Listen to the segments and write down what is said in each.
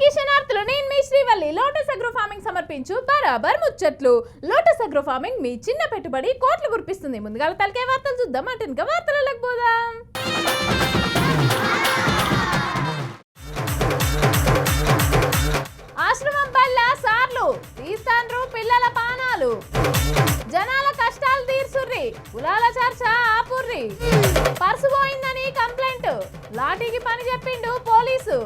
కిషనార్థులు నేను మీ Srivalli lotus agro farming సమర్పించు బరాబర్ ముచ్చట్లు. లోటస్ అగ్రో ఫార్మింగ్ మీ చిన్న పెట్టుబడి కోట్లు గురిపిస్తుంది. ముందుగా తలకే వార్తలు చూద్దాం. అంటే ఇంకా వార్తలకు పోదాం. ఆశ్రమం బల్ల సార్లు తీస్తాండ్రు పిల్లల పానాలు. జనాల కష్టాలు తీర్చుర్రి, కులాల చర్చ ఆపుర్రి. పర్సు పోయిందని కంప్లైంట్, లాఠీకి పని చెప్పిండు పోలీసు.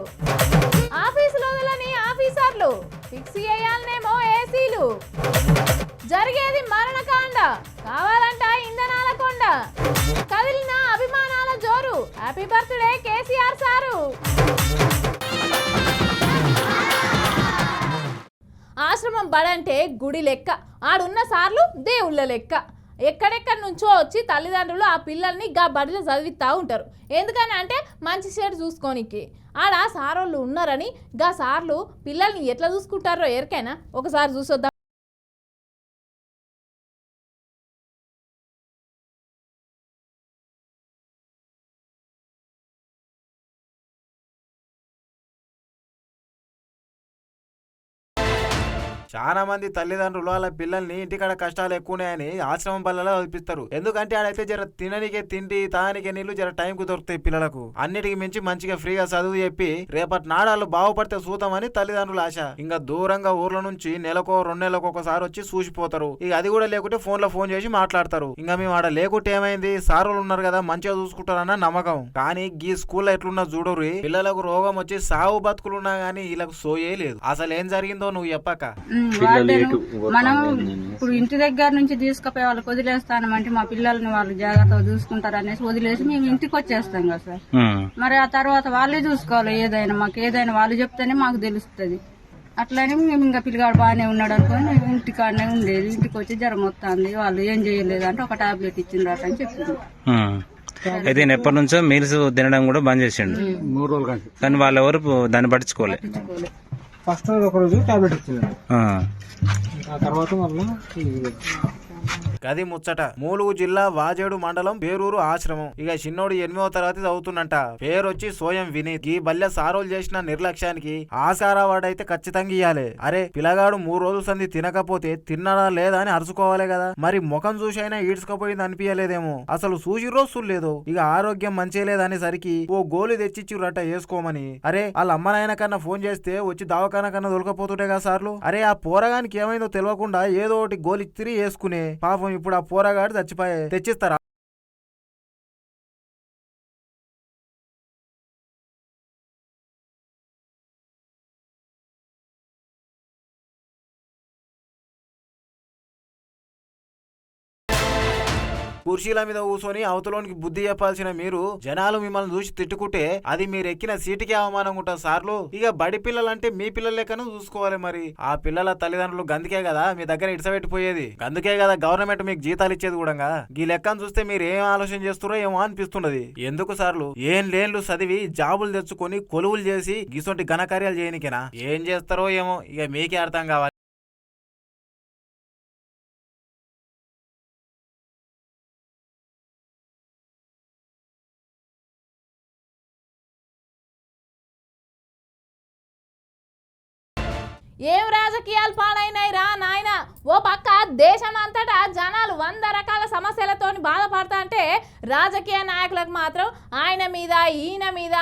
ఆఫీసులో వదలని ఆఫీసర్లు, ఫిక్స్ చేయాలనేమో ఏసీలు. జరిగేది మరణకాండ, కావాలంట ఇంధనాల కొండ. కదిలిన అభిమానాల జోరు, హ్యాపీ బర్త్డే కేసీఆర్ సారు. ఆశ్రమం బడంటే గుడి లెక్క, ఆడున్న సార్లు దేవుళ్ళ లెక్క. ఎక్కడెక్కడి నుంచో వచ్చి తల్లిదండ్రులు ఆ పిల్లల్ని గా బడిలో చదివిస్తూ ఉంటారు. ఎందుకని అంటే మంచి చెడు చూసుకోనికి. ఆడ సారోళ్ళు ఉన్నారని గా సార్లు పిల్లల్ని ఎట్లా చూసుకుంటారో ఎరికైనా ఒకసారి చూసొద్దాం. చాలా మంది తల్లిదండ్రులు వాళ్ళ పిల్లల్ని ఇంటికాడ కష్టాలు ఎక్కువనే ఆశ్రమం పల్లెలో చదివిస్తారు. ఎందుకంటే ఆడైతే జర తిననికే తిండి, తానికే నీళ్లు జర టైంకు దొరుకుతాయి పిల్లలకు. అన్నిటికి మించి మంచిగా ఫ్రీగా చదువు చెప్పి రేపటి నాడాలు బాగుపడితే చూద్దామని తల్లిదండ్రుల ఆశ. ఇంకా దూరంగా ఊర్ల నుంచి నెలకో 2 నెలలకు ఒకసారి వచ్చి చూసిపోతారు. ఇక అది కూడా లేకుంటే ఫోన్ చేసి మాట్లాడతారు. ఇంకా మేము ఆడ లేకుంటే ఏమైంది, సారులు ఉన్నారు కదా మంచిగా చూసుకుంటారన్న నమ్మకం. కానీ ఈ స్కూల్లో ఎట్లున్నా చూడరు, పిల్లలకు రోగం వచ్చి సావు బతుకులున్నా గానీ వీళ్ళకు సోయే లేదు. అసలు ఏం జరిగిందో నువ్వు చెప్పక. మనం ఇప్పుడు ఇంటి దగ్గర నుంచి తీసుకుపోయి వాళ్ళకి వదిలేస్తాను అంటే మా పిల్లల్ని వాళ్ళు జాగ్రత్తగా చూసుకుంటారు అనేసి వదిలేసి మేము ఇంటికి వచ్చేస్తాం కదా సార్. మరి ఆ తర్వాత వాళ్ళే చూసుకోవాలి. ఏదైనా మాకు ఏదైనా వాళ్ళు చెప్తేనే మాకు తెలుస్తుంది. అట్లనే మేము ఇంకా పిల్లగాడు బాగానే ఉన్నాడు అనుకోని ఇంటికాడనే ఉండేది. ఇంటికి వచ్చి జ్వరం వస్తుంది, వాళ్ళు ఏం చేయలేదు అంటే ఒక టాబ్లెట్ ఇచ్చిండ్రట అని చెప్పింది. అయితే ఎప్పటి నుంచో మీల్స్ తినడం కూడా బంద్ చేసిండు. 3 రోజులు కానీ వాళ్ళు ఎవరు దాన్ని పట్టించుకోలే. ఫస్ట్ రోజు ఒక రోజు టాబ్లెట్ ఇచ్చింది, ఆ తర్వాత మళ్ళీ గది ముచ్చట. మూలుగు జిల్లా వాజేడు మండలం పేరూరు ఆశ్రమం. ఇక చిన్నోడు 8వ తరగతి చదువుతున్నంట. పేరొచ్చి సోయం వినీత్. ఈ బల్లె సారోలు చేసిన నిర్లక్ష్యానికి ఆసారావాడైతే ఖచ్చితంగా ఇయ్యాలి. అరే పిల్లగాడు 3 రోజుల సంది తినకపోతే తిన్నాడా లేదా అని అరుచుకోవాలి కదా. మరి ముఖం చూసి అయినా ఈడ్చుకపోయింది అనిపించలేదేమో. అసలు చూసి రోజు లేదు. ఇక ఆరోగ్యం మంచి లేదనేసరికి ఓ గోలు తెచ్చిచ్చిరట వేసుకోమని. అరే వాళ్ళ అమ్మనాయన కన్నా ఫోన్ చేస్తే వచ్చి దవాఖాన కన్నా దొరకపోతుంటే కదా సార్లు. అరే ఆ పోరగానికి ఏమైందో తెలియకుండా ఏదో ఒకటి గోలి తిరిగి వేసుకునే పాపం ఇప్పుడు ఆ పోరగాడు చచ్చిపోయే తెచ్చిస్తారా? కుర్చీల మీద కూర్చొని అవతలోనికి బుద్ధి చెప్పాల్సిన మీరు జనాలు మిమ్మల్ని చూసి తిట్టుకుంటే అది మీరు ఎక్కిన సీటుకి అవమానంగా ఉంటుంది సార్లు. ఇక బడి పిల్లలంటే మీ పిల్లల లెక్కను చూసుకోవాలి. మరి ఆ పిల్లల తల్లిదండ్రులు గందుకే కదా మీ దగ్గర ఇడిసబెట్టిపోయేది. గందుకే కదా గవర్నమెంట్ మీకు జీతాలు ఇచ్చేది కూడా. ఈ లెక్కను చూస్తే మీరు ఏం ఆలోచన చేస్తున్నారో ఏమో అనిపిస్తున్నది. ఎందుకు సార్లు ఏం లేన్లు చదివి జాబులు తెచ్చుకొని కొలువులు చేసి గిసొంటి ఘనకార్యాలు చేయనికేనా? ఏం చేస్తారో ఏమో ఇక మీకే అర్థం కావాలి. ఏం రాజకీయాలు పాడైనాయి రా నాయన. ఓ పక్క దేశం అంతటా జనాలు 100 రకాల సమస్యలతోని బాధపడతా అంటే రాజకీయ నాయకులకు మాత్రం ఆయన మీద ఈయన మీద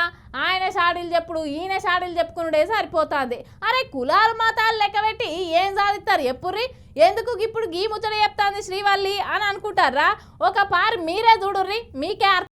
ఆయన షాడీలు చెప్పుడు ఈయన షాడీలు చెప్పుకునే సరిపోతుంది. అరే కులాలు మతాలు లెక్కబెట్టి ఏం సాధిస్తారు ఎప్పుర్రి? ఎందుకు ఇప్పుడు గీ ముచ్చట చెప్తాంది శ్రీవల్లి అని అనుకుంటారా? ఒక పారి మీరే చూడుర్రి, మీకే అర్థం.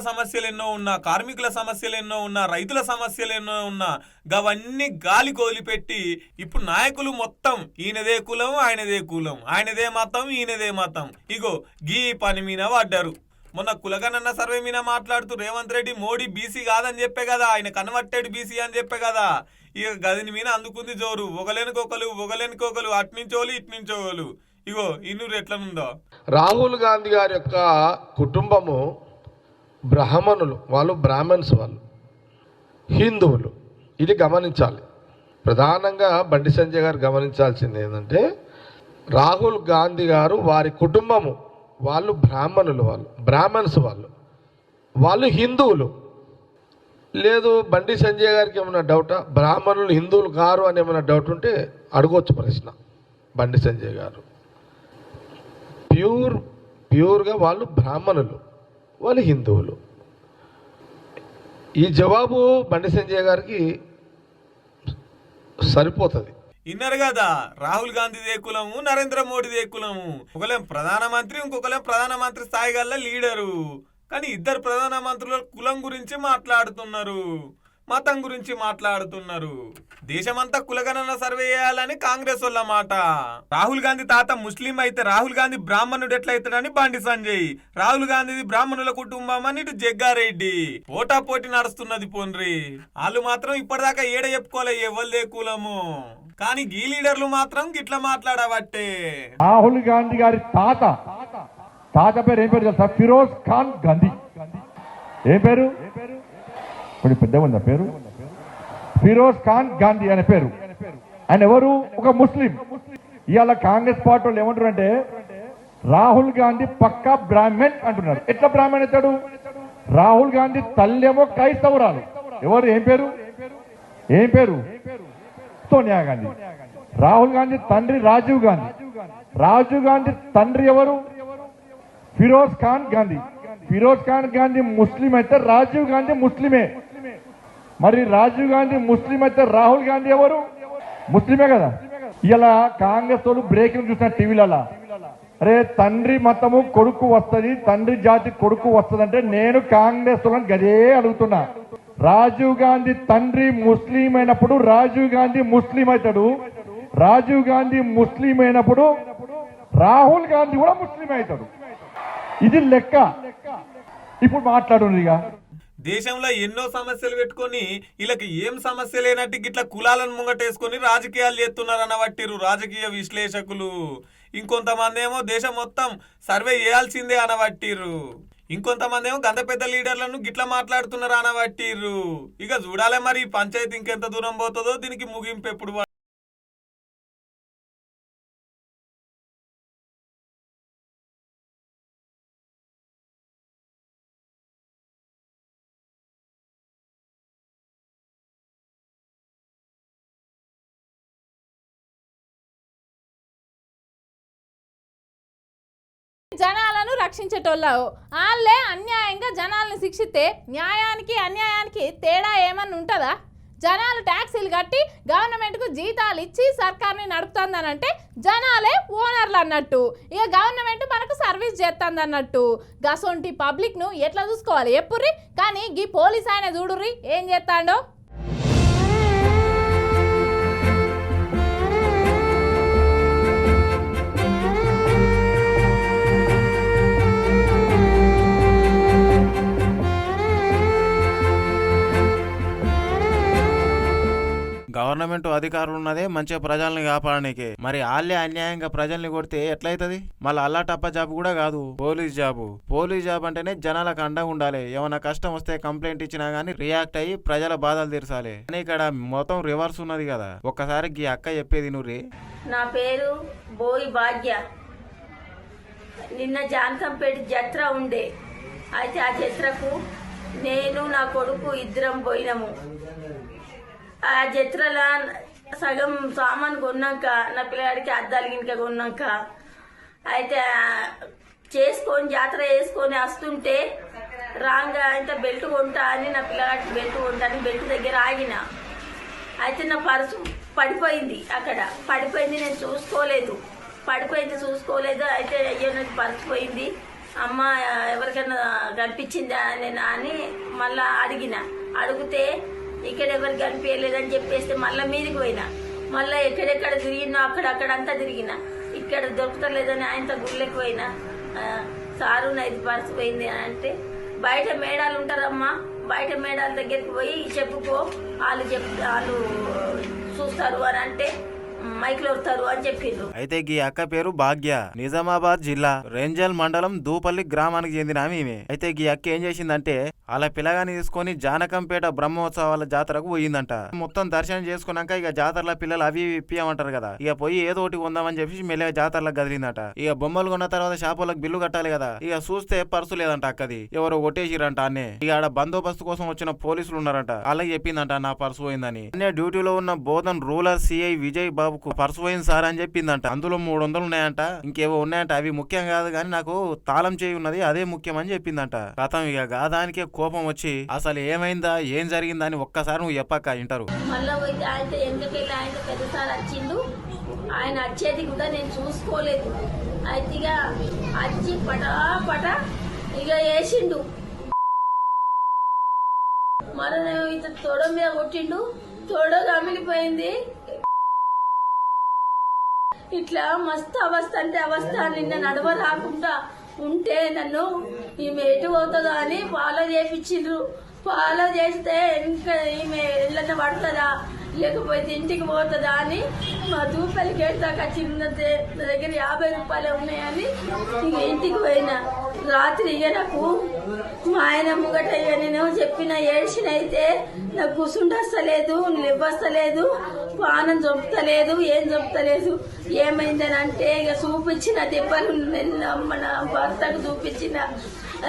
సమస్యలు ఎన్నో ఉన్నా, కార్మికుల సమస్యలు ఎన్నో ఉన్నా, రైతుల సమస్యలు ఎన్నో ఉన్నా గవన్నీ గాలి కోలిపెట్టి ఇప్పుడు నాయకులు మొత్తం ఈయనదే కులం ఆయనదే కులం, ఆయనదే మతం ఈయనదే మతం, ఇగో గీ పని మీద పడ్డారు. మొన్న కులగనన్న సర్వే మీద మాట్లాడుతూ రేవంత్ రెడ్డి మోడీ బీసీ కాదని చెప్పే కదా, ఆయన కన్వర్టెడ్ బీసీ అని చెప్పే కదా. ఇక గదిని మీద అందుకుంది జోరు. ఒకలేనికొకలు అట్నుంచోలు ఇట్నుంచోలు. ఇగో ఇన్నూరు ఎట్లనుందో. రాహుల్ గాంధీ గారి యొక్క కుటుంబము బ్రాహ్మణులు, వాళ్ళు బ్రాహ్మణ్స్, వాళ్ళు హిందువులు. ఇది గమనించాలి. ప్రధానంగా బండి సంజయ్ గారు గమనించాల్సింది ఏంటంటే, రాహుల్ గాంధీ గారు వారి కుటుంబము వాళ్ళు బ్రాహ్మణులు, వాళ్ళు బ్రాహ్మణ్స్, వాళ్ళు హిందువులు. లేదు బండి సంజయ్ గారికి ఏమైనా డౌటా, బ్రాహ్మణులు హిందువులు కారు అని ఏమైనా డౌట్ ఉంటే అడగవచ్చు ప్రశ్న. బండి సంజయ్ గారు ప్యూర్గా వాళ్ళు బ్రాహ్మణులు, వాళ్ళు హిందువులు. ఈ జవాబు బండి సంజయ్ గారికి సరిపోతుంది. ఇన్నారు కదా, రాహుల్ గాంధీదే కులము, నరేంద్ర మోడీదే కులము. ఒకలేం ప్రధానమంత్రి, ఇంకొకలేం ప్రధానమంత్రి స్థాయి గల్ల లీడరు. కానీ ఇద్దరు ప్రధానమంత్రుల కులం గురించి మాట్లాడుతున్నారు, మతం గురించి మాట్లాడుతున్నారు. దేశమంతా కులగణన సర్వే చేయాలని కాంగ్రెస్ వాళ్ళ మాట. రాహుల్ గాంధీ తాత ముస్లిం అయితే రాహుల్ గాంధీ బ్రాహ్మణుడు ఎట్లయితాడని బండి సంజయ్. రాహుల్ గాంధీది బ్రాహ్మణుల కుటుంబం అని ఇటు జగ్గారెడ్డి. పోటా పోటీ నడుస్తున్నది పోన్రి. వాళ్ళు మాత్రం ఇప్పటిదాకా ఏడ చెప్పుకోలే ఎవరిదే కులము. కానీ ఈ లీడర్లు మాత్రం గిట్లా మాట్లాడబట్టే. రాహుల్ గాంధీ గారి తాత పేరు ఏం పేరు తెలుసా? ఫిరోజ్ ఖాన్ గాంధీ. ఏం పేరు? కొంచెం పెద్దగా ఉంది ఆ పేరు. ఫిరోజ్ ఖాన్ గాంధీ అనే పేరు. ఆయన ఎవరు? ఒక ముస్లిం. ఇవాళ కాంగ్రెస్ పార్టీ వాళ్ళు ఏమంటారు అంటే, రాహుల్ గాంధీ పక్కా బ్రాహ్మణ్ అంటున్నారు. ఎట్లా బ్రాహ్మణ్ అవుతాడు? రాహుల్ గాంధీ తల్లేమో క్రైస్తవురాలు. ఎవరు? ఏం పేరు? సోనియా గాంధీ. రాహుల్ గాంధీ తండ్రి రాజీవ్ గాంధీ. రాజీవ్ గాంధీ తండ్రి ఎవరు? ఫిరోజ్ ఖాన్ గాంధీ. ఫిరోజ్ ఖాన్ గాంధీ ముస్లిం అయితే రాజీవ్ గాంధీ ముస్లిమే. మరి రాజీవ్ గాంధీ ముస్లిం అయితే రాహుల్ గాంధీ ఎవరు? ముస్లిమే కదా. ఇలా కాంగ్రెస్ వాళ్ళు బ్రేకింగ్ చూసిన టీవీలలో, అరే తండ్రి మతము కొడుకు వస్తుంది, తండ్రి జాతి కొడుకు వస్తుంది అంటే, నేను కాంగ్రెస్ వాళ్ళని గదే అడుగుతున్నా. రాజీవ్ గాంధీ తండ్రి ముస్లిం అయినప్పుడు రాజీవ్ గాంధీ ముస్లిం అవుతాడు. రాజీవ్ గాంధీ ముస్లిం అయినప్పుడు రాహుల్ గాంధీ కూడా ముస్లిం అవుతాడు. ఇది లెక్క. ఇప్పుడు మాట్లాడుంది. ఇక దేశంలో ఎన్నో సమస్యలు పెట్టుకొని వీళ్ళకి ఏం సమస్య లేనట్టు గిట్లా కులాలను ముంగటేసుకొని రాజకీయాలు చేస్తున్నారు అనబట్టిరు రాజకీయ విశ్లేషకులు. ఇంకొంతమంది ఏమో దేశం మొత్తం సర్వే చేయాల్సిందే అనబట్టిరు. ఇంకొంతమంది ఏమో గంత పెద్ద లీడర్లను గిట్లా మాట్లాడుతున్నారు అనబట్టిరు. ఇక చూడాలి మరి పంచాయతీ ఇంకెంత దూరం పోతుందో, దీనికి ముగింపు ఎప్పుడు. జనాలను రక్షించేటోళ్ళు వాళ్ళే అన్యాయంగా జనాలను శిక్షిస్తే న్యాయానికి అన్యాయానికి తేడా ఏమన్నా ఉంటుందా? జనాలు ట్యాక్సీలు కట్టి గవర్నమెంట్కు జీతాలు ఇచ్చి సర్కార్ని నడుపుతుందనంటే జనాలే ఓనర్లు అన్నట్టు. ఇక గవర్నమెంట్ మనకు సర్వీస్ చేస్తుంది అన్నట్టు. గసొంటి పబ్లిక్ను ఎట్లా చూసుకోవాలి ఎప్పుర్రి. కానీ గీ పోలీస్ ఆయన చూడుర్రి ఏం చేస్తాడో. గవర్నమెంట్ అధికారులు ఉన్నదే మంచిగా ప్రజల్ని కాపాడడానికి. మరి వాళ్ళే అన్యాయంగా ప్రజల్ని కొడితే ఎట్లయితది? మళ్ళీ అల్లా టప్ప జాబ్ కూడా కాదు, పోలీస్ జాబు. పోలీస్ జాబ్ అంటేనే జనాలకు అండగా ఉండాలి. ఏమైనా కష్టం వస్తే కంప్లైంట్ ఇచ్చినా గానీ రియాక్ట్ అయ్యి ప్రజల బాధలు తీర్చాలి. కానీ ఇక్కడ మొత్తం రివర్స్ ఉన్నది కదా. ఒక్కసారి ఈ అక్క చెప్పేది నువ్వు. నా పేరు బోయి భాగ్య. నిన్న జాన్కంపేట జత్ర ఉండే. అయితే ఆ జత్రకు నేను నా కొడుకు ఇద్దరం పోయినాము. ఆ జత్రలా సగం సామాన్ కొన్నాక, నా పిల్లగాడికి అద్దాలు గినక కొన్నాక, అయితే చేసుకొని జాతర వేసుకొని వస్తుంటే రాంగా ఇంత బెల్ట్ కొంటా అని, నా పిల్లగాడికి బెల్ట్ కొంటా అని బెల్ట్ దగ్గర ఆగిన. అయితే నా పర్సు పడిపోయింది. అక్కడ పడిపోయింది, నేను చూసుకోలేదు. చూసుకోలేదు. అయితే అయ్యో నాకు పర్సు పోయింది, అమ్మ ఎవరికైనా కనిపించిందా అని మళ్ళా అడిగితే ఇక్కడ ఎవరు కనిపించలేదని చెప్పేస్తే మళ్ళీ మీదికి పోయినా. మళ్ళీ ఎక్కడెక్కడ తిరిగినా అక్కడంతా తిరిగినా. ఇక్కడ దొరుకుతలేదని ఆయనతో గుళ్ళకి పోయినా. సారు నైదు పర్సు పోయింది అని అంటే, బయట మేడాలు ఉంటారమ్మా, బయట మేడాల దగ్గరికి పోయి చెప్పుకో, వాళ్ళు చూస్తారు అని అంటే మైకులు వస్తారు అని చెప్పిండ్రు. అయితే ఈ అక్క పేరు భాగ్య, నిజామాబాద్ జిల్లా రేంజల్ మండలం దూపల్లి గ్రామానికి చెందిన ఈమె. అయితే ఈ అక్క ఏం చేసిందంటే అలా పిల్లగాని తీసుకొని జానకంపేట బ్రహ్మోత్సవాల జాతరకు పోయిందంట. మొత్తం దర్శనం చేసుకున్నాక ఇక జాతరల పిల్లలు అవి ఇప్పియమంటారు కదా, ఇక పోయి ఏదో ఒకటి కొందామని చెప్పి మెల్లగా జాతరలకు గదిలిందట. ఇక బొమ్మలు కొన్న తర్వాత షాపులకు బిల్లు కట్టాలి కదా, ఇక చూస్తే పర్సు లేదంట అక్కది, ఎవరో కొట్టేసిరంట. అన్నే ఇక ఆడ బందోబస్తు కోసం వచ్చిన పోలీసులు ఉన్నారంట, అలాగే చెప్పిందంట నా పర్సు పోయిందని. అన్నే డ్యూటీలో ఉన్న బోధన్ రూరల్ సిఐ విజయ్ బాబుకు పర్సు పోయింది సార్ అని చెప్పిందంట. అందులో 300 ఉన్నాయంట, ఇంకేవో ఉన్నాయంట, అవి ముఖ్యం కాదు కానీ నాకు తాళం చేయి ఉన్నది అదే ముఖ్యం అని చెప్పిందంట. కథం ఇక గాదానికే కోపం వచ్చి అసలు ఏమైందా ఏం జరిగిందని ఒక్కసారి నువ్వు చెప్పక్క ఇంటారు. మళ్ళా పోయి ఆయన ఎందుకెళ్ళి ఆయన పెద్దసారి వచ్చిండు, ఆయన వచ్చేది కూడా నేను చూసుకోలేదు. అయితే ఇక వచ్చి పటా ఇక వేసిండు, మరి ఇత తొడ మీద కొట్టిండు, తొడ కమిలిపోయింది. ఇట్లా మస్తు అవస్థ అంటే అవస్థ. నిన్న నడవ రాకుండా ఉంటే నన్ను ఈమె ఎటు పోతుందో అని ఫాలో చేయించిండ్రు. ఫాలో చేస్తే ఇంకా ఈమె ఇళ్ళని పడుతుందా లేకపోతే ఇంటికి పోతుందా అని మా దూపల్లి గేట్ దాకా చిన్న నా దగ్గర 50 రూపాయలు ఉన్నాయని ఇక ఇంటికి పోయినా. రాత్రి ఇక నాకు మా ఆయన ముంగట ఇక నేను చెప్పిన ఏడ్చిన అయితే నాకు కూసుండొస్తలేదు, నివ్వస్తలేదు, పానం చొప్పుతలేదు, ఏం చొప్పుతలేదు. ఏమైందని అంటే ఇక చూపించిన దెబ్బలు మన భర్తకు చూపించిన.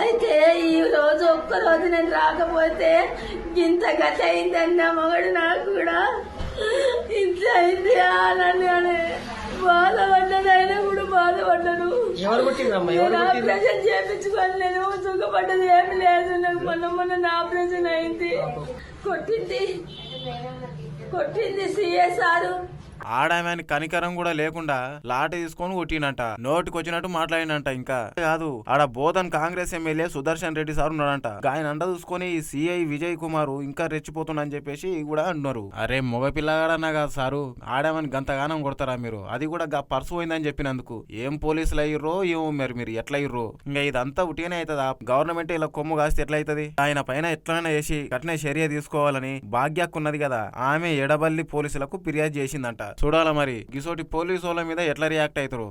అయితే ఈ రోజు ఒక్కరోజు నేను రాకపోతే ఇంత గత అయిందన్న మగడు నాకు కూడా ఇంత అయింది అని బాధపడ్డది. అయినా కూడా బాధపడ్డాను. ఆపరేషన్ చేయించుకొని నేను సుఖపడ్డది ఏమి లేదు. నాకు మొన్న ఆపరేషన్ అయింది. కొట్టింది సిఎస్ఆర్. ఆడామని కనికరం కూడా లేకుండా లాటి తీసుకొని కొట్టినంట, నోటికి వచ్చినట్టు మాట్లాడినంట. ఇంకా కాదు, ఆడ బోధన్ కాంగ్రెస్ ఎమ్మెల్యే సుదర్శన్ రెడ్డి సార్ ఉన్నాడంట. ఆయన అండ చూసుకొని ఈ సిఐ విజయ్ కుమార్ ఇంకా రెచ్చిపోతుందని చెప్పేసి కూడా అంటున్నారు. అరే మగ పిల్లగాడన్నా కాదు సారు, ఆడామని గంతగానం కొడతారా మీరు, అది కూడా పర్సు పోయిందని చెప్పినందుకు. ఏం పోలీసులు అయ్యిర్రో ఏమో మీరు ఎట్లా అయ్యిర్రో. ఇంకా ఇదంతా ఉట్టిగానే అవుతుందా? గవర్నమెంట్ ఇలా కొమ్ము కాస్తే ఎట్లా అవుతుంది? ఆయన పైన ఎట్లైనా చేసి కఠిన చర్య తీసుకోవాలని భాగ్యక్కున్నది కదా, ఆమె ఎడబల్లి పోలీసులకు ఫిర్యాదు చేసిందంట. చూడాల మరి గిసోటి పోలీసు వాళ్ళ మీద ఎట్లా రియాక్ట్ అవుతారు.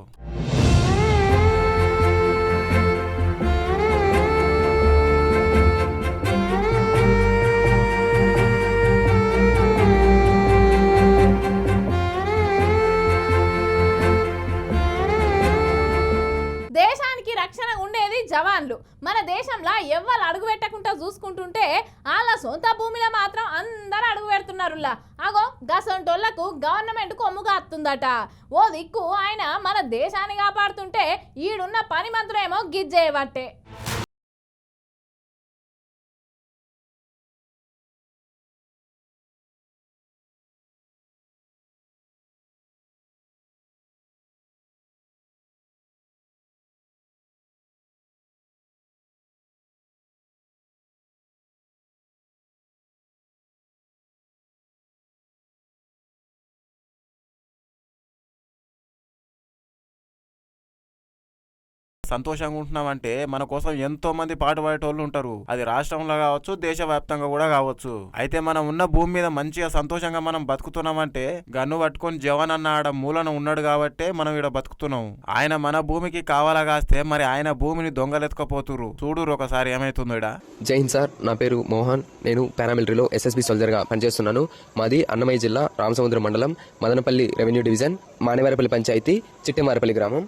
దేశానికి రక్షణ ఉండేది జవాన్లు. మన దేశంలో ఎవ్వరు అడుగు పెట్టకుండా చూసుకుంటుంటే వాళ్ళ సొంత భూమిలో మాత్రం అందరూ అడుగు పెడుతున్నారులా. అగో గసంటోళ్లకు గవర్నమెంట్ కొమ్ముగా అత్తుందట. ఓ దిక్కు ఆయన మన దేశాన్ని కాపాడుతుంటే ఈడున్న పని మంత్రులేమో గిజ్జేయబట్టే. సంతోషంగా ఉంటున్నామంటే మన కోసం ఎంతో మంది పాటు పడేటోళ్ళు ఉంటారు. అది రాష్ట్రంలో కావచ్చు, దేశవ్యాప్తంగా కూడా కావచ్చు. అయితే మనం ఉన్న భూమి మీద మంచిగా సంతోషంగా మనం బతుకుతున్నామంటే గన్ను పట్టుకొని జవాన్ అన్న ఆడ మూలన ఉన్నాడు కాబట్టే మనం ఇక్కడ బతుకుతున్నాం. ఆయన మన భూమికి కావాలా కాస్తే మరి ఆయన భూమిని దొంగలెత్తుకపోతురు. చూడురు ఒకసారి ఏమైతుందో ఇడ. జై హింద్ సార్, నా పేరు మోహన్. నేను పారామిలిటరీలో ఎస్ఎస్బి సోల్జర్ గా పనిచేస్తున్నాను. మాది అన్నమయ్య జిల్లా రామసముద్రం మండలం మదనపల్లి రెవెన్యూ డివిజన్ మానేవారిపల్లి పంచాయతీ చిట్టెమారపల్లి గ్రామం.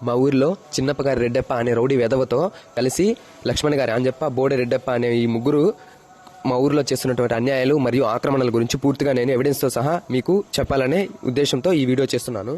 మా ఊరిలో చిన్నప్ప గారి రెడ్డప్ప అనే రౌడీ వెధవతో కలిసి లక్ష్మణ్ గారి అంజప్ప బోడే రెడ్డప్ప అనే ఈ ముగ్గురు మా ఊరిలో చేస్తున్నటువంటి అన్యాయాలు మరియు ఆక్రమణల గురించి పూర్తిగా నేను ఎవిడెన్స్తో సహా మీకు చెప్పాలనే ఉద్దేశంతో ఈ వీడియో చేస్తున్నాను.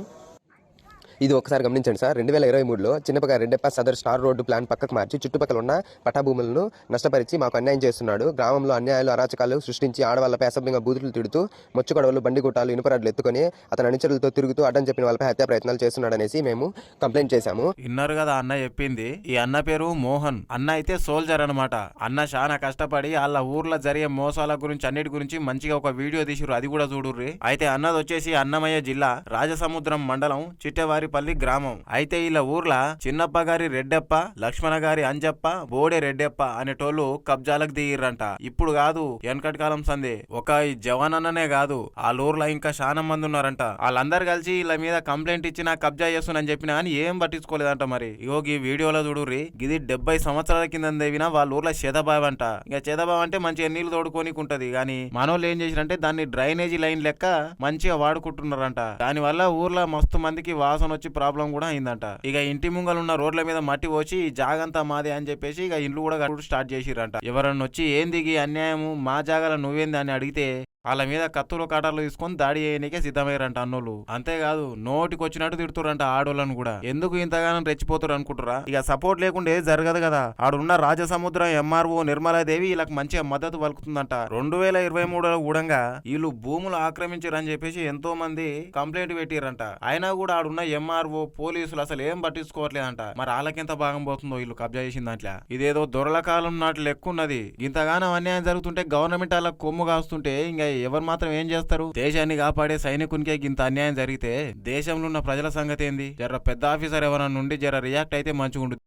ఇది ఒకసారి గమనించండి సార్. 2023లో చిన్నపగా రెడ్డప్ప సదర్ స్టార్ రోడ్డు ప్లాన్ పక్కకు మార్చి చుట్టుపక్కల ఉన్న పటాభూములను నష్టపరిచి మాకు అన్యాయం చేస్తున్నాడు. గ్రామంలో అన్యాయాలు అరాచకాలు సృష్టించి ఆడవాళ్లపై అసభ్యంగా బూతులు తిడుతూ మొచ్చుగొడవలు బండిగుట్టాలు ఇనుపరాడ్లు ఎత్తుకొని అతని అనుచరులతో తిరుగుతూ అడ్డం చెప్పిన వాళ్ళపై హత్యా ప్రయత్నాలు చేస్తున్నాడనేసి మేము కంప్లైంట్ చేశాము. విన్నారు కదా అన్న చెప్పింది. ఈ అన్న పేరు మోహన్. అన్న అయితే సోల్జర్ అనమాట. అన్న చాలా కష్టపడి వాళ్ళ ఊర్లో జరిగే మోసాల గురించి అన్నిటి గురించి మంచిగా ఒక వీడియో తీసిరు, అది కూడా చూడుర్రి. అయితే అన్నది వచ్చేసి అన్నమయ్య జిల్లా రాజసముద్రం మండలం చిట్టెవారి మానేవారిపల్లి గ్రామం. అయితే ఇలా ఊర్ల చిన్నప్ప గారి రెడ్డెప్ప, లక్ష్మణ గారి అంజప్ప, బోడే రెడ్డెప్ప అనేటోళ్ళు కబ్జాలకు దిగిర్రంట. ఇప్పుడు కాదు, వెనకటి కాలం సందే. ఒక ఈ జవాన్ అన్ననే కాదు, ఆ ఊర్లో ఇంకా చాలా మంది ఉన్నారంట. వాళ్ళందరు కలిసి ఇలా మీద కంప్లైంట్ ఇచ్చిన కబ్జా చేస్తున్నా చెప్పినా కానీ ఏం పట్టించుకోలేదంట. మరి ఇగో ఈ వీడియోలో చూడుర్రి, ఇది 70 సంవత్సరాల కింద దేవినా వాళ్ళ ఊర్లో చేదబావి అంట. ఇక చేదబావి అంటే మంచిగా నీళ్లు తోడుకోనికి ఉంటది. కానీ మనోళ్ళు ఏం చేసిరంటే దాన్ని డ్రైనేజీ లైన్ లెక్క మంచిగా వాడుకుంటున్నారంట. దాని వల్ల ఊర్లో మస్తు మందికి వాసన వచ్చి ప్రాబ్లం కూడా అయిందంట. ఇక ఇంటి ముంగలు ఉన్న రోడ్ల మీద మట్టి పోసి జాగంతా మాదే అని చెప్పేసి ఇక ఇండ్లు కూడా కట్టుడు స్టార్ట్ చేసిరంట. ఎవరన్నా వచ్చి ఏంది ఈ అన్యాయము, మా జాగాల నువ్వేంది అని అడిగితే వాళ్ళ మీద కత్తులు కాటర్లు తీసుకొని దాడి చేయడానికే సిద్ధమయ్యారంట అన్నోళ్ళు. అంతేకాదు నోటికి వచ్చినట్టు తిడుతురంట ఆడోళ్ళను కూడా. ఎందుకు ఇంతగానో రెచ్చిపోతారు అనుకుంటారా? ఇక సపోర్ట్ లేకుండా జరగదు కదా. ఆడున్న రాజసముద్రం ఎంఆర్ఓ నిర్మలాదేవి వీళ్ళకి మంచిగా మద్దతు పలుకుతుందంట. 2023లో కూడా వీళ్ళు భూములు ఆక్రమించారని చెప్పేసి ఎంతో మంది కంప్లైంట్ పెట్టిరంట. అయినా కూడా ఆడున్న ఎంఆర్ఓ పోలీసులు అసలు ఏం పట్టించుకోవట్లేదంట. మరి వాళ్ళకెంత భాగం పోతుందో వీళ్ళు కబ్జా చేసిన దాంట్లో. ఇదేదో దొరల కాలం నాటి లెక్క ఉన్నది. ఇంతగానో అన్యాయం జరుగుతుంటే గవర్నమెంట్ వాళ్ళ కొమ్ము కాస్తుంటే ఇంకా ఎవరు మాత్రం ఏం చేస్తారు? దేశాన్ని కాపాడే సైనికునికే ఇంత అన్యాయం జరిగితే దేశంలో ఉన్న ప్రజల సంగతి ఏంది? జర పెద్ద ఆఫీసర్ ఎవరన్నా నుండి జర రియాక్ట్ అయితే మంచిగా ఉంటుంది.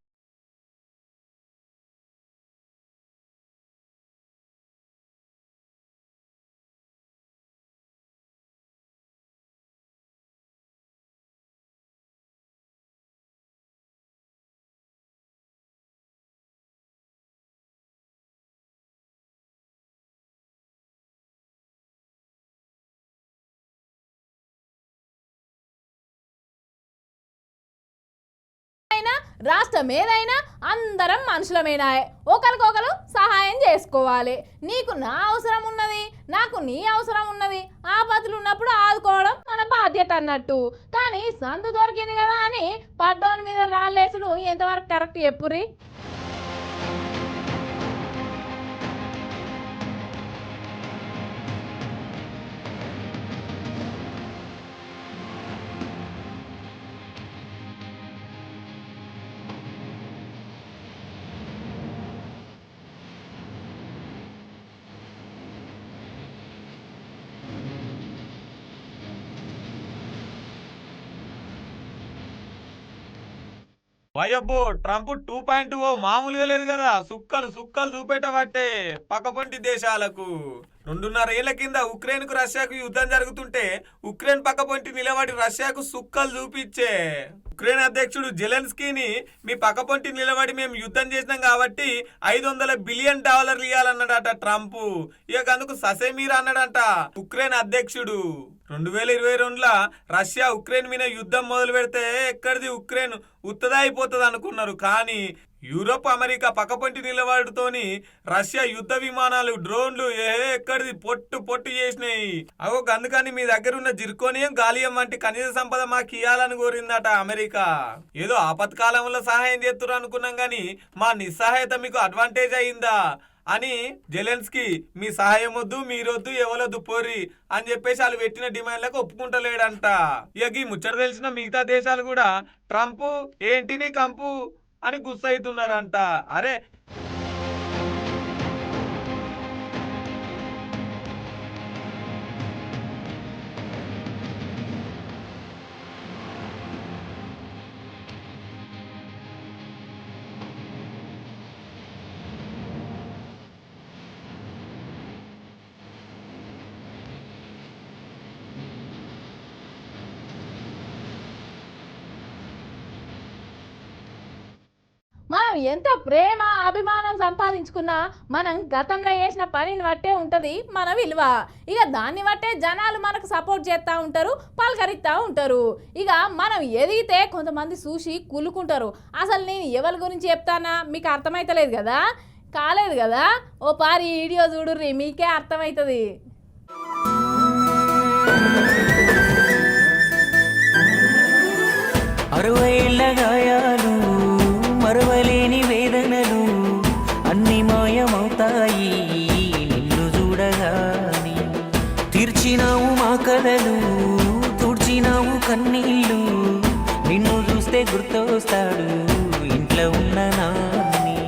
రాష్ట్రం ఏదైనా అందరం మనుషులమేనాయే. ఒకరికొకరు సహాయం చేసుకోవాలి. నీకు నా అవసరం ఉన్నది, నాకు నీ అవసరం ఉన్నది. ఆపదలు ఉన్నప్పుడు ఆదుకోవడం మన బాధ్యత అన్నట్టు. కానీ సందు దొరికింది కదా అని పడ్డోని మీద రాళ్ళేసుడు ఎంతవరకు కరెక్ట్ చెప్పుర్రి? వయబ్బో ట్రంప్ 2.0 మామూలుగా లేదు కదా. సుక్కలు చూపెట్టబట్టే పక్కపొంటి దేశాలకు. 2.5 ఏళ్ల కింద ఉక్రెయిన్ కు రష్యాకు యుద్ధం జరుగుతుంటే ఉక్రెయిన్ పక్కపొంటి నిలబడి రష్యాకు సుక్కలు చూపించే ఉక్రెయిన్ అధ్యక్షుడు జెలెన్స్కీని మీ పక్కపొంటి నిలబడి మేము యుద్ధం చేసినాం కాబట్టి $500 బిలియన్ ఇవ్వాలన్నాడట ట్రంప్. ఇక అందుకు ససేమీరా అన్నాడంట ఉక్రెయిన్ అధ్యక్షుడు. 2022లో రష్యా ఉక్రెయిన్ మీద యుద్ధం మొదలు పెడితే ఎక్కడిది ఉక్రెయిన్ ఉత్తదా అయిపోతుంది అనుకున్నారు. కానీ యూరోప్ అమెరికా పక్కపొంటి నిలబడుతోని రష్యా యుద్ధ విమానాలు డ్రోన్లు ఎక్కడిది పొట్టు చేసినాయి. అగో అందుకని మీ దగ్గర ఉన్న జిర్కోనియం గాలియం వంటి ఖనిజ సంపద మాకు ఇయ్యాలని కోరిందట అమెరికా. ఏదో ఆపత్కాలంలో సహాయం చేస్తున్నారు అనుకున్నాం గాని మా నిస్సహాయత మీకు అడ్వాంటేజ్ అయిందా అని జెలెన్స్కీ మీ సహాయం వద్దు, మీరొద్దు, ఎవరొద్దు పోరి అని చెప్పేసి వాళ్ళు పెట్టిన డిమాండ్లకు ఒప్పుకుంటలేడంట. ఇక ఈ ముచ్చట తెలిసిన మిగతా దేశాలు కూడా ట్రంప్ ఏంటి నీ కంపు అని గుస్సైతున్నారంట. అరే మనం ఎంత ప్రేమ అభిమానం సంపాదించుకున్నా మనం గతంలో చేసిన పనిని బట్టే ఉంటుంది మన విలువ. ఇక దాన్ని బట్టే జనాలు మనకు సపోర్ట్ చేస్తూ ఉంటారు, పలకరిస్తూ ఉంటారు. ఇక మనం ఎదిగితే కొంతమంది చూసి కులుకుంటారు. అసలు నేను ఎవరి గురించి చెప్తానా మీకు అర్థమవుతలేదు కదా, కాలేదు కదా? ఓ పారి వీడియో చూడుర్రి, మీకే అర్థమవుతుంది. మరవలేని వేదనలు అన్ని మాయమవుతాయి నిన్ను చూడగాని. తీర్చినావు మా కలలు, తుడిచినావు కన్నీళ్ళు, నిన్ను చూస్తే గుర్తొస్తాడు ఇంట్లో ఉన్న నాని.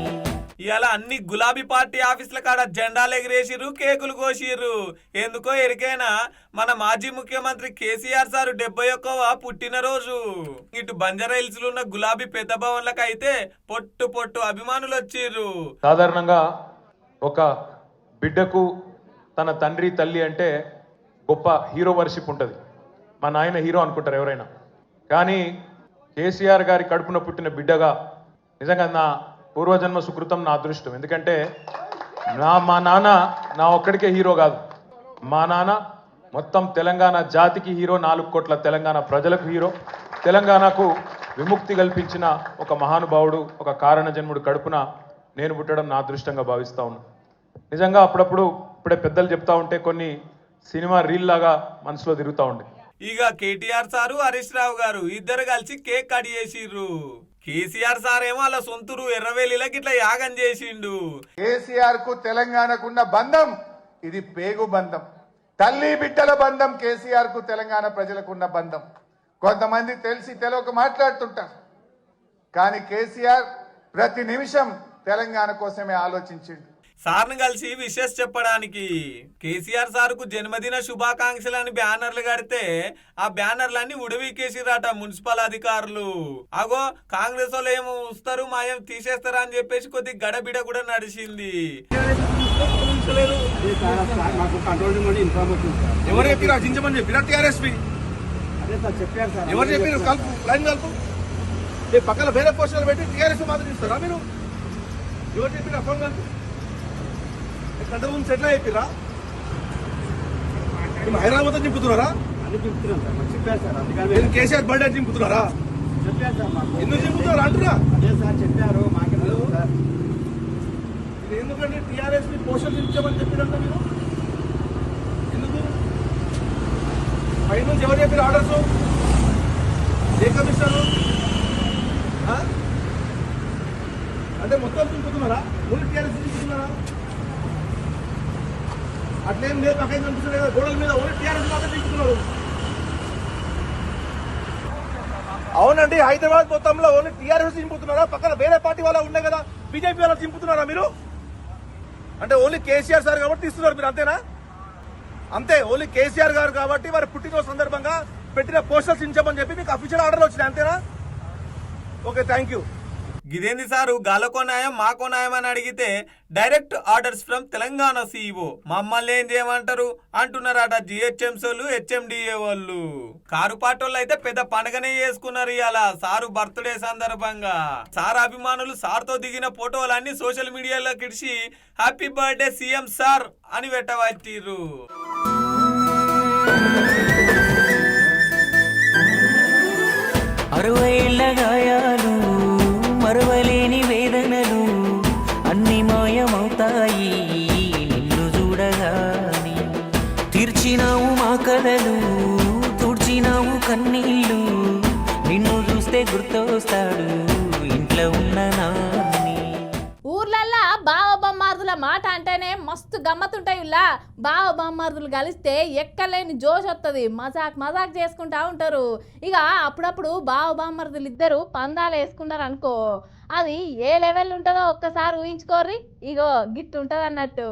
ఇలా అన్ని గులాబీ పార్టీ ఆఫీసుల కాడ జెండాలు ఎగిరేసిర్రు, కేకులు కోసిర్రు. ఎందుకో ఎరికైనా మన మాజీ ముఖ్యమంత్రి కేసీఆర్ సారు 71వ పుట్టినరోజు. ఇటు బంజారా హిల్స్ లో ఉన్న గులాబీ పెద్ద భవన్లకు అయితే పొట్టు పొట్టు అభిమానులు వచ్చిర్రు. సాధారణంగా ఒక బిడ్డకు తన తండ్రి తల్లి అంటే గొప్ప హీరో వర్షిప్ ఉంటుంది. మా నాయన హీరో అనుకుంటారు ఎవరైనా. కానీ కేసీఆర్ గారి కడుపున పుట్టిన బిడ్డగా నిజంగా నా పూర్వజన్మ సుకృతం, నా అదృష్టం. ఎందుకంటే మా నాన్న నా ఒక్కడికే హీరో కాదు. మా నాన్న మొత్తం తెలంగాణ జాతికి హీరో, 4 కోట్ల తెలంగాణ ప్రజలకు హీరో. తెలంగాణకు విముక్తి కల్పించిన ఒక మహానుభావుడు, ఒక కారణ జన్ముడు కడుపున నేను పుట్టడం నా అదృష్టంగా భావిస్తా ఉన్నాను. నిజంగా అప్పుడప్పుడు ఇప్పుడే పెద్దలు చెప్తా ఉంటే కొన్ని సినిమా రీల్ లాగా మనసులో తిరుగుతూ ఉండే. ఇక కేటీఆర్ సారు, హరీష్ రావు గారు ఇద్దరు కలిసి కేక్ కట్ చేసిర్రు. కేసీఆర్ సార్ ఏమో అలా సొంతూరు ఎర్రవేలిలకి ఇట్లా యాగం చేసిండు. కేసీఆర్ కు తెలంగాణకున్న బంధం ఇది పేగు బంధం, తల్లి బిడ్డల బంధం. కేసీఆర్ కు తెలంగాణ ప్రజలకున్న బంధం. కొంతమంది తెలిసి తెలియక మాట్లాడుతుంటారు, కానీ కేసీఆర్ ప్రతి నిమిషం తెలంగాణ కోసమే ఆలోచించిండు. సార్ను కలిసి విషెస్ చెప్పడానికి కేసీఆర్ సార్కు జన్మదిన శుభాకాంక్షలని బ్యానర్లు కడితే ఆ బ్యానర్లన్నీ ఉడవీకేసిరాట మున్సిపల్ అధికారులు. అగో కాంగ్రెస్ వాళ్ళు ఏమో వస్తారు మాయం తీసేస్తారా అని చెప్పేసి కొద్ది గడబిడ కూడా నడిచింది. ఎవరు చెప్పినా చించమని చెప్పినా టీఆర్ఎస్పీ ఎవరు చెప్పిన కలుపు లైన్ కలుపు పక్కన వేరే పోస్టర్లు పెట్టి టీఆర్ఎస్ మాత్రం ఇస్తారా మీరు? ఎవరు చెప్పిన ఫోన్ కలుపు కంట్రోల్ రూమ్ సెటిల్ అయిపోయిరా? హైదరాబాద్ మొత్తం చింపుతున్నారా? కేసీఆర్ బర్త్డే చింపుతున్నారా? ఎందుకు చింపుతున్నారు అంటున్నా? ఇది ఎందుకంటే టీఆర్ఎస్ పోస్టర్ చింపమని చెప్పినంత మీరు ఎందుకు? పై నుంచి ఎవరు చెప్పారు ఆర్డర్స్? ఏ కమిషనర్? అంటే మొత్తం చింపుతున్నారా? Only TRS చింపుతున్నారా? అట్లేం లేదు. పక్కన కనిపిస్తుంది కదా గోడల మీద ఓన్లీ టీఆర్ఎస్ మాత్రం చింపుతున్నారు. అవునండి, హైదరాబాద్ మొత్తంలో ఓన్లీ టీఆర్ఎస్ చింపుతున్నారా? పక్కన వేరే పార్టీ వాళ్ళ ఉన్నాయి కదా, బీజేపీ వాళ్ళ చింపుతున్నారా మీరు? అంటే ఓన్లీ కేసీఆర్ సార్ కాబట్టి తీస్తున్నారు మీరు, అంతేనా? అంతే, ఓన్లీ కేసీఆర్ గారు కాబట్టి వారి పుట్టినరోజు సందర్భంగా పెట్టిన పోస్టర్స్ చించమని చెప్పి మీకు అఫీషియల్ ఆర్డర్లు వచ్చినాయి, అంతేనా? Okay, thank you. గిదేంది సారు గాలకో న్యాయం మాకో న్యాయం అని అడిగితే direct orders from Telangana CEO మమ్మల్ని ఏం చేయమంటారు అంటున్నారట జిహెచ్ఎంసీలు, హెచ్ఎండిఏ వాళ్ళు. కారు పాటోళ్ళు అయితే పెద్ద పండుగనే చేసుకున్నారు ఇవాళ సారు బర్త్డే సందర్భంగా. సార్ అభిమానులు సార్తో దిగిన ఫోటోలన్నీ సోషల్ మీడియాలో కిడిచి హ్యాపీ బర్త్డే సీఎం సార్ అని పెట్టవట్టిర్రు. అరవైళ్ళ గాయాలు, మరవలేని వేదనలు అన్ని మాయమవుతాయి నిన్ను చూడగాని. తీర్చినావు మా కలలు, తుడిచినావు కన్నీళ్ళు, నిన్ను చూస్తే గుర్తొస్తాడు ఇంట్లో ఉన్న నాన్ని. ఊర్లల్లా బావ బొమ్మార్దుల మాట అంటేనే మస్తు గమ్మతుంటాయి. ఇలా బావ బొమ్మార్దులు కలిస్తే ఎక్కలేని జోష్ వస్తుంది, మజాక్ మజాక్ చేసుకుంటా ఉంటారు. ఇక అప్పుడప్పుడు బావ బొమ్మార్దులు ఇద్దరు పందాలు వేసుకున్నారు అనుకో, అది ఏ లెవెల్ ఉంటుందో ఒక్కసారి ఊహించుకోర్రి. ఇగో గిట్టు ఉంటుంది అన్నట్టు.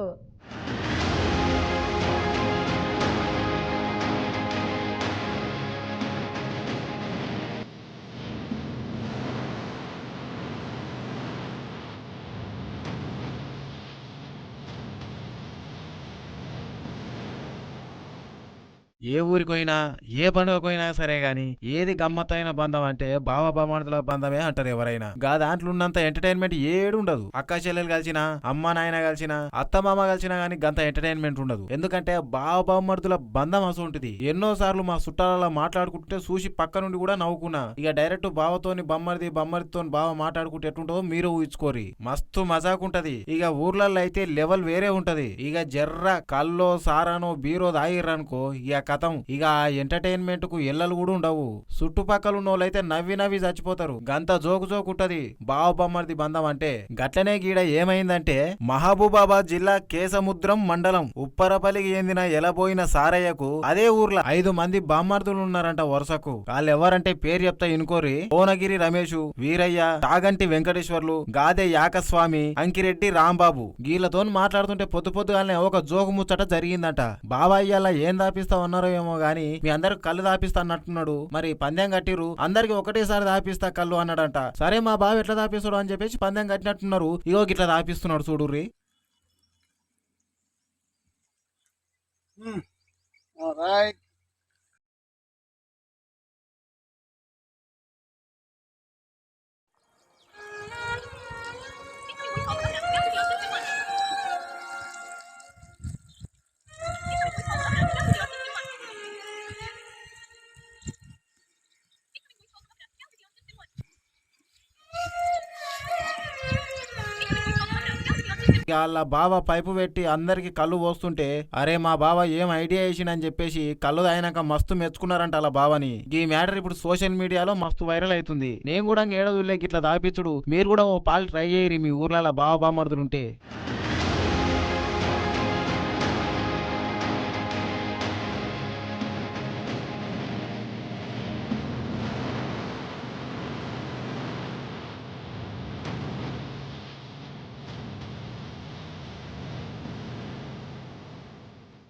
ఏ ఊరికైనా ఏ పండుగకైనా సరే గాని ఏది గమ్మత్తైన బంధం అంటే బావ బామర్దుల బంధమే అంటారు ఎవరైనా. గా దాంట్లో ఉన్నంత ఎంటర్టైన్మెంట్ ఏడు ఉండదు. అక్క చెల్లెలు కలిసినా, అమ్మ నాయన కలిసినా, అత్త మామ కలిసినా గానీ గంత ఎంటర్టైన్మెంట్ ఉండదు. ఎందుకంటే బావ బామర్దుల బంధం అసొంటిది. ఎన్నో సార్లు మా చుట్టాలలో మాట్లాడుకుంటే చూసి పక్క నుండి కూడా నవ్వుకున్నా. ఇక డైరెక్ట్ బావతోని బమ్మరితో బావ మాట్లాడుకుంటే ఎట్లుంటుందో మీరు ఊహించుకోరి. మస్తు మజాకుంటది. ఇక ఊర్లలో అయితే లెవెల్ వేరే ఉంటది. ఇక జర్ర కల్లో సారానో బీరో దాగిర్రనుకో ఇక కథం ఇక ఎంటర్టైన్మెంట్ కు ఎల్లలు కూడా ఉండవు. చుట్టుపక్కల ఉన్నోళ్ళైతే నవ్వి నవ్వి చచ్చిపోతారు. గంత జోకు జోకుంటది బావబమ్మర్ది బంధం అంటే. గట్లనే గీడ ఏమైందంటే మహబూబాబాద్ జిల్లా కేసముద్రం మండలం ఉప్పరపల్లికి చెందిన ఎలబోయిన సారయ్యకు అదే ఊర్లో 5 మంది బామ్మర్దులు ఉన్నారంట వరుసకు. వాళ్ళెవరంటే పేరు చెప్తా ఇనుకోరి. భువనగిరి రమేష్, వీరయ్య, తాగంటి వెంకటేశ్వర్లు, గాదే యాకస్వామి, అంకిరెడ్డి రాంబాబు. గీళ్లతో మాట్లాడుతుంటే పొద్దుగానే ఒక జోకు ముచ్చట జరిగిందంట. బాబాయ్యాల ఏం దాపిస్తా ఉన్నారో ఏమో గాని మీ అందరు కళ్ళు దాపిస్తా అన్నట్టున్నాడు. మరి పందెం కట్టిరు, అందరికి ఒకటేసారి దాపిస్తా కళ్ళు అన్నాడంట. సరే మా బావ ఎట్లా దాపిస్తాడు అని చెప్పేసి పందెం కట్టినట్టున్నారు. ఇగో గిట్లా దాపిస్తున్నాడు చూడుర్రి. వాళ్ళ బావ పైపు పెట్టి అందరికి కళ్ళు పోస్తుంటే అరే మా బావ ఏం ఐడియా వేసిండని చెప్పేసి కళ్ళు అయినాక మస్తు మెచ్చుకున్నారంట అలా బావని. ఈ మ్యాటర్ ఇప్పుడు సోషల్ మీడియాలో మస్తు వైరల్ అవుతుంది. నేను కూడా ఏడదులే ఇట్లా దాపిచ్చుడు. మీరు కూడా ఓ పాలు ట్రై చేయరి మీ ఊర్లలో బావ బామర్దులుంటే.